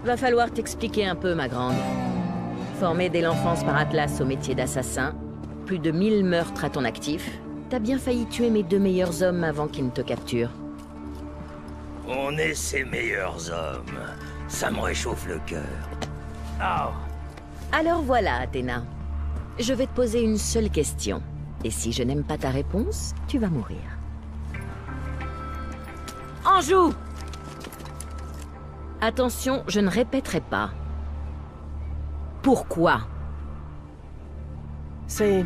Va falloir t'expliquer un peu, ma grande. Formée dès l'enfance par Atlas au métier d'assassin, plus de 1000 meurtres à ton actif, t'as bien failli tuer mes 2 meilleurs hommes avant qu'ils ne te capturent. On est ses meilleurs hommes. Ça me réchauffe le cœur. Oh. Alors voilà, Athéna. Je vais te poser une seule question. Et si je n'aime pas ta réponse, tu vas mourir. Anjou! Attention, je ne répéterai pas. Pourquoi? C'est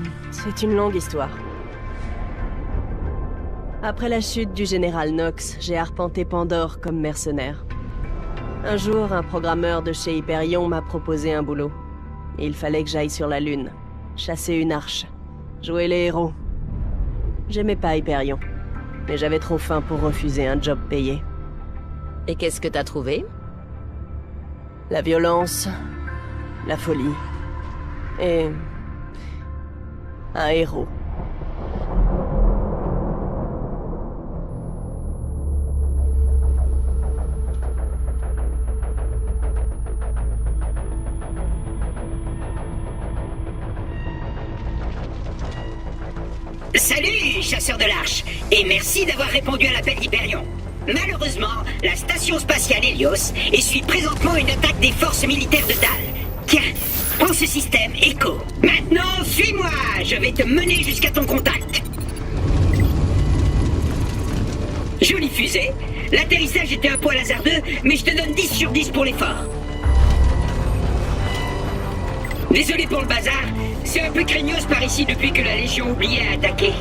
une longue histoire. Après la chute du général Nox, j'ai arpenté Pandore comme mercenaire. Un jour, un programmeur de chez Hyperion m'a proposé un boulot. Il fallait que j'aille sur la Lune, chasser une arche, jouer les héros. J'aimais pas Hyperion, mais j'avais trop faim pour refuser un job payé. Et qu'est-ce que t'as trouvé? La violence, la folie, et un héros. Salut, chasseur de l'Arche, et merci d'avoir répondu à l'appel d'Hyperion. Malheureusement, la station spatiale Helios essuie présentement une attaque des forces militaires de Dal. Tiens, prends ce système Echo. Maintenant, suis-moi, je vais te mener jusqu'à ton contact. Jolie fusée. L'atterrissage était un poil hasardeux, mais je te donne 10 sur 10 pour l'effort. Désolé pour le bazar, c'est un peu craignos par ici depuis que la Légion oubliée a attaqué.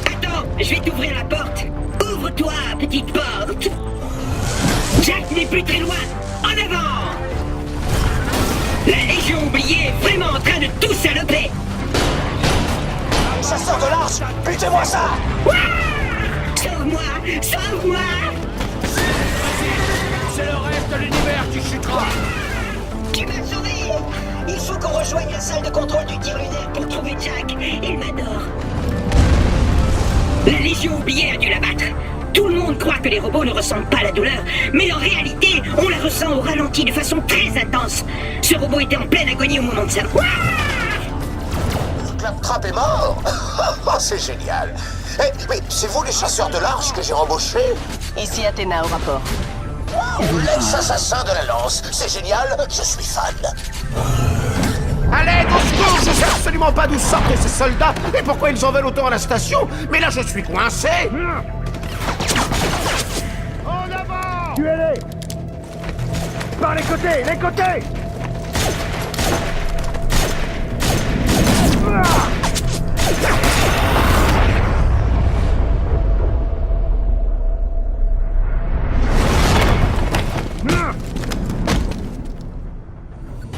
Attends, je vais t'ouvrir la porte. Ouvre-toi, petite porte. Jack n'est plus très loin. En avant! La Légion oubliée est vraiment en train de tout saloper. Chasseur de l'Arche, butez-moi ça! Ouah! Sauve-moi! Sauve-moi! C'est le reste de l'univers qui chutera! Tu m'as sauvé! Il faut qu'on rejoigne la salle de contrôle du tir lunaire pour trouver Jack. Il m'adore. La Légion oubliée a dû l'abattre. Tout le monde croit que les robots ne ressentent pas la douleur, mais en réalité, on la ressent au ralenti de façon très intense. Ce robot était en pleine agonie au moment de ça. Ouah! Claptrap est mort. C'est génial. Eh, mais c'est vous les chasseurs de l'Arche que j'ai embauchés? Ici Athéna au rapport. Wow, l'ex-assassin de la lance. C'est génial, je suis fan. Allez, au secours! Je sais absolument pas d'où sortent ces soldats et pourquoi ils en veulent autant à la station. Mais là, je suis coincé. En avant! Tuez-les! Par les côtés! Les côtés!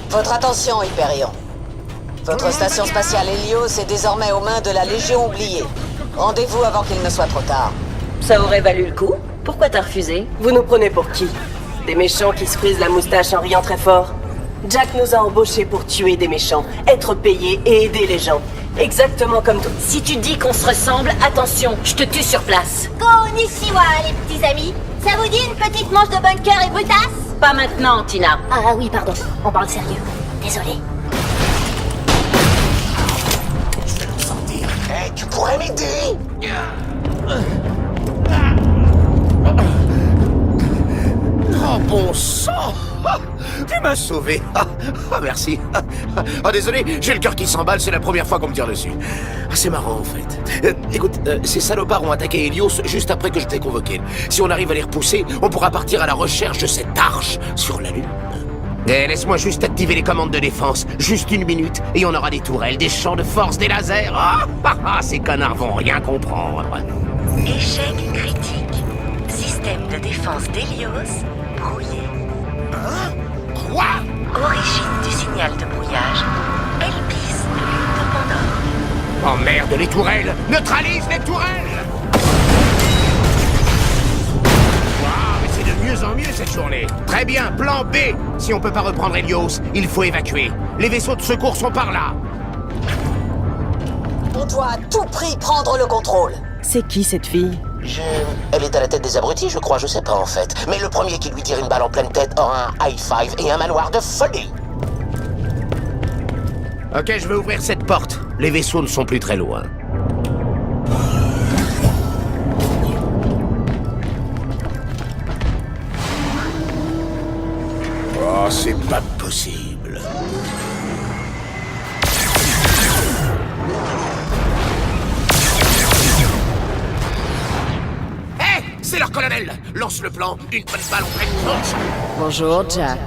Votre attention, Hyperion. Votre station spatiale Helios est désormais aux mains de la Légion oubliée. Rendez-vous avant qu'il ne soit trop tard. Ça aurait valu le coup? Pourquoi t'as refusé? Vous nous prenez pour qui? Des méchants qui se frisent la moustache en riant très fort? Jack nous a embauchés pour tuer des méchants, être payés et aider les gens. Exactement comme toi. Si tu dis qu'on se ressemble, attention, je te tue sur place. Konnichiwa, les petits amis. Ça vous dit une petite manche de bunker et brutasse? Pas maintenant, Tina. Ah oui, pardon. On parle sérieux. Désolé. Eh, tu pourrais m'aider? Oh, bon sang! Tu m'as sauvé. Merci. Désolé, j'ai le cœur qui s'emballe, c'est la première fois qu'on me tire dessus. C'est marrant, en fait. Écoute, ces salopards ont attaqué Helios juste après que je t'ai convoqué. Si on arrive à les repousser, on pourra partir à la recherche de cette arche sur la Lune. Laisse-moi juste activer les commandes de défense. Juste 1 minute, et on aura des tourelles, des champs de force, des lasers. Ces connards vont rien comprendre. Échec critique. Système de défense d'Helios brouillé. Quoi? Origine du signal de brouillage. Elpis, lune de Pandore. Oh merde, les tourelles! Neutralise les tourelles! Waouh, mais c'est de mieux en mieux cette journée. Très bien, plan B. Si on peut pas reprendre Helios, il faut évacuer. Les vaisseaux de secours sont par là. On doit à tout prix prendre le contrôle. C'est qui cette fille? Elle est à la tête des abrutis, je crois, je sais pas en fait. Mais le premier qui lui tire une balle en pleine tête aura un high five et un manoir de folie. Ok, je vais ouvrir cette porte. Les vaisseaux ne sont plus très loin. Oh, c'est pas possible. Hé, c'est leur colonel. Lance le plan, une bonne balle en pleine tête. Bonjour, Jack.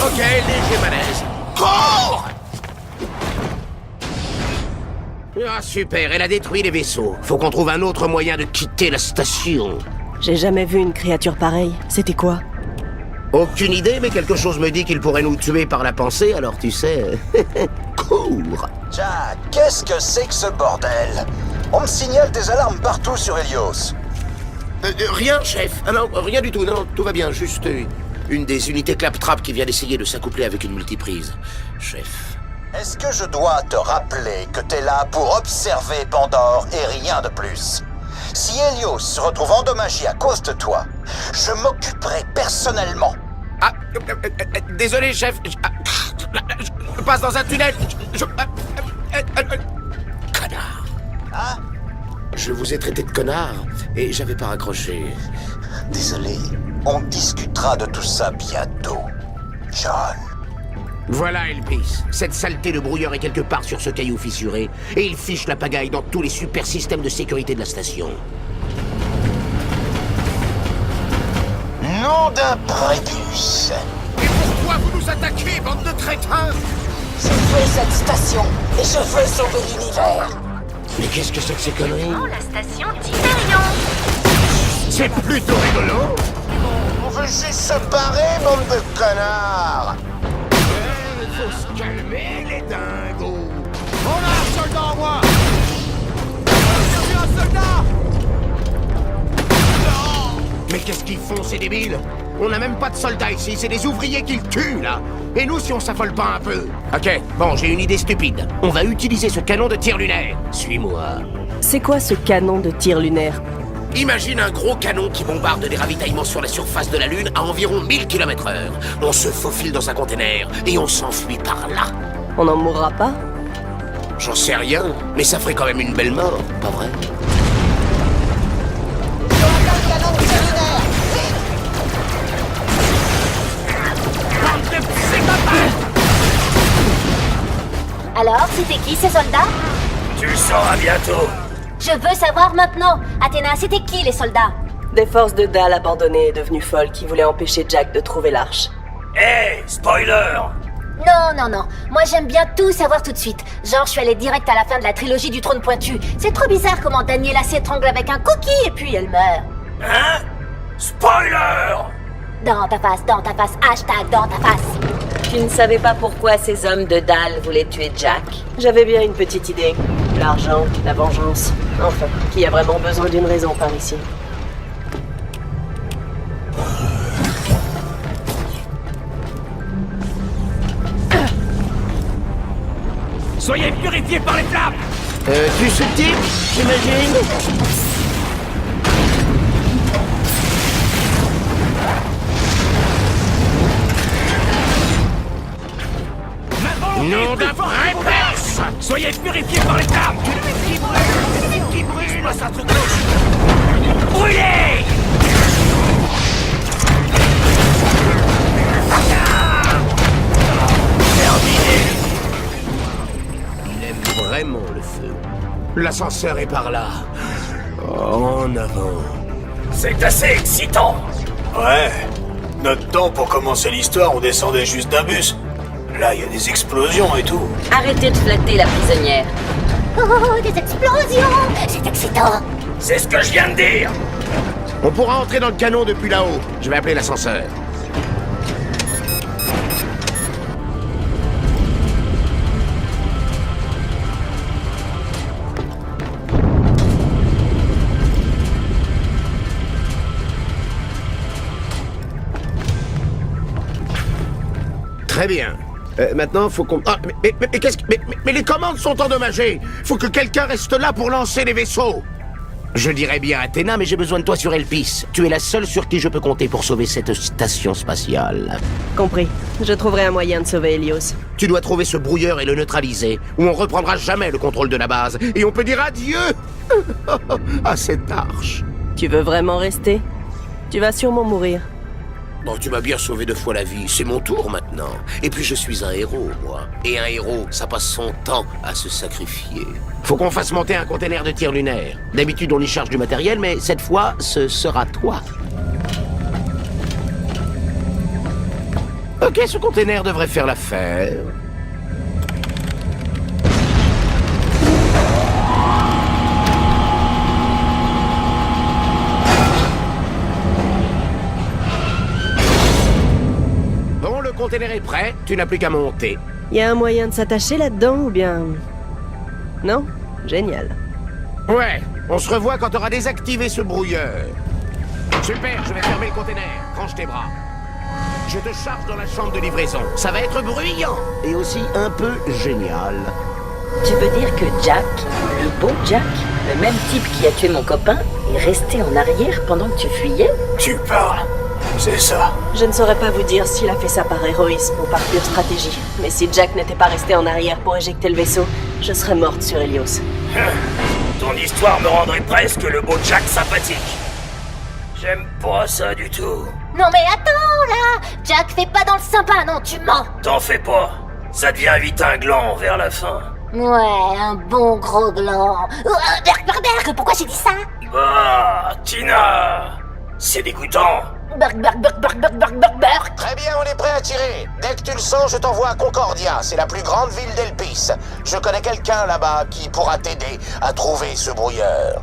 Ok, léger malaise. Cours! Ah, super, elle a détruit les vaisseaux. Faut qu'on trouve un autre moyen de quitter la station. J'ai jamais vu une créature pareille. C'était quoi? Aucune idée, mais quelque chose me dit qu'il pourrait nous tuer par la pensée, alors tu sais... Cours! Jack, qu'est-ce que c'est que ce bordel? On me signale des alarmes partout sur Helios. Rien, chef. Ah non, rien du tout, non, tout va bien, juste une des unités claptrap qui vient d'essayer de s'accoupler avec une multiprise. Chef. Est-ce que je dois te rappeler que t'es là pour observer Pandore et rien de plus? Si Helios se retrouve endommagé à cause de toi, je m'occuperai personnellement. Ah, désolé, chef. Je passe dans un tunnel. Connard. Hein? Je vous ai traité de connard et j'avais pas raccroché. Désolé, on discutera de tout ça bientôt, John. Voilà, Elpis. Cette saleté de brouilleur est quelque part sur ce caillou fissuré et il fiche la pagaille dans tous les super systèmes de sécurité de la station. Nom d'un prépuce. Et pourquoi vous nous attaquez, bande de crétins? Je veux cette station et je veux sauver l'univers. Mais qu'est-ce que c'est que ces conneries? Oh, la station d'Hyperion. C'est plutôt rigolo. On veut juste se barrer, bande de connards. Faut se calmer, les dingos. On a un soldat en moi. J'ai vu un soldat. Non. Mais qu'est-ce qu'ils font, ces débiles? On n'a même pas de soldats ici, c'est des ouvriers qu'ils tuent, là. Et nous, si on s'affole pas un peu? Ok, bon, j'ai une idée stupide. On va utiliser ce canon de tir lunaire. Suis-moi. C'est quoi ce canon de tir lunaire? Imagine un gros canon qui bombarde des ravitaillements sur la surface de la Lune à environ 1000 km/h. On se faufile dans un conteneur et on s'enfuit par là. On n'en mourra pas? J'en sais rien, mais ça ferait quand même une belle mort, pas vrai? Alors, c'était qui ces soldats? Tu le sauras bientôt. Je veux savoir maintenant. Athéna, c'était qui les soldats? Des forces de Dahl abandonnées et devenues folles qui voulaient empêcher Jack de trouver l'arche. Hé, spoiler! Non. Moi, j'aime bien tout savoir tout de suite. Genre, je suis allée direct à la fin de la trilogie du trône pointu. C'est trop bizarre comment Daniela s'étrangle avec un cookie et puis elle meurt. Hein? Spoiler! Dans ta face, hashtag dans ta face. Tu ne savais pas pourquoi ces hommes de Dahl voulaient tuer Jack? J'avais bien une petite idée. L'argent, la vengeance. Enfin, qui a vraiment besoin d'une raison par ici? Soyez purifiés par les flammes! Du subtil, j'imagine? Nom d'un vrai perse! Soyez purifiés par les flammes! Qui brûle, moi, ça truc cloche! Brûlez! Il aime vraiment le feu. L'ascenseur est par là. En avant. C'est assez excitant! Ouais. Notre temps pour commencer l'histoire, on descendait juste d'un bus. Là, il y a des explosions et tout. Arrêtez de flatter la prisonnière. Oh, des explosions! C'est excitant! C'est ce que je viens de dire! On pourra entrer dans le canon depuis là-haut. Je vais appeler l'ascenseur. Très bien. Maintenant, faut qu'on... Ah, mais qu'est-ce que... Mais les commandes sont endommagées. Faut que quelqu'un reste là pour lancer les vaisseaux. Je dirais bien Athéna, mais j'ai besoin de toi sur Elpis. Tu es la seule sur qui je peux compter pour sauver cette station spatiale. Compris. Je trouverai un moyen de sauver Helios. Tu dois trouver ce brouilleur et le neutraliser, ou on reprendra jamais le contrôle de la base, et on peut dire adieu à cette arche. Tu veux vraiment rester? Tu vas sûrement mourir. Bon, tu m'as bien sauvé 2 fois la vie, c'est mon tour maintenant. Et puis je suis un héros, moi. Et un héros, ça passe son temps à se sacrifier. Faut qu'on fasse monter un container de tir lunaire. D'habitude, on y charge du matériel, mais cette fois, ce sera toi. Ok, ce container devrait faire l'affaire. Bon, le container est prêt, tu n'as plus qu'à monter. Y a un moyen de s'attacher là-dedans ou bien... Non? Génial. Ouais, on se revoit quand t'auras désactivé ce brouilleur. Super, je vais fermer le container. Range tes bras. Je te charge dans la chambre de livraison. Ça va être bruyant et aussi un peu génial. Tu veux dire que Jack, le beau Jack, le même type qui a tué mon copain, est resté en arrière pendant que tu fuyais? Tu parles. C'est ça. Je ne saurais pas vous dire s'il a fait ça par héroïsme ou par pure stratégie. Mais si Jack n'était pas resté en arrière pour éjecter le vaisseau, je serais morte sur Helios. Ton histoire me rendrait presque le beau Jack sympathique. J'aime pas ça du tout. Non mais attends, là! Jack, fais pas dans le sympa, non, tu mens! T'en fais pas. Ça devient vite un gland vers la fin. Ouais, un bon gros gland. Berg, pourquoi j'ai dit ça? Ah, Tina! C'est dégoûtant. Berg. Très bien, on est prêt à tirer. Dès que tu le sens, je t'envoie à Concordia. C'est la plus grande ville d'Elpis. Je connais quelqu'un là-bas qui pourra t'aider à trouver ce brouilleur.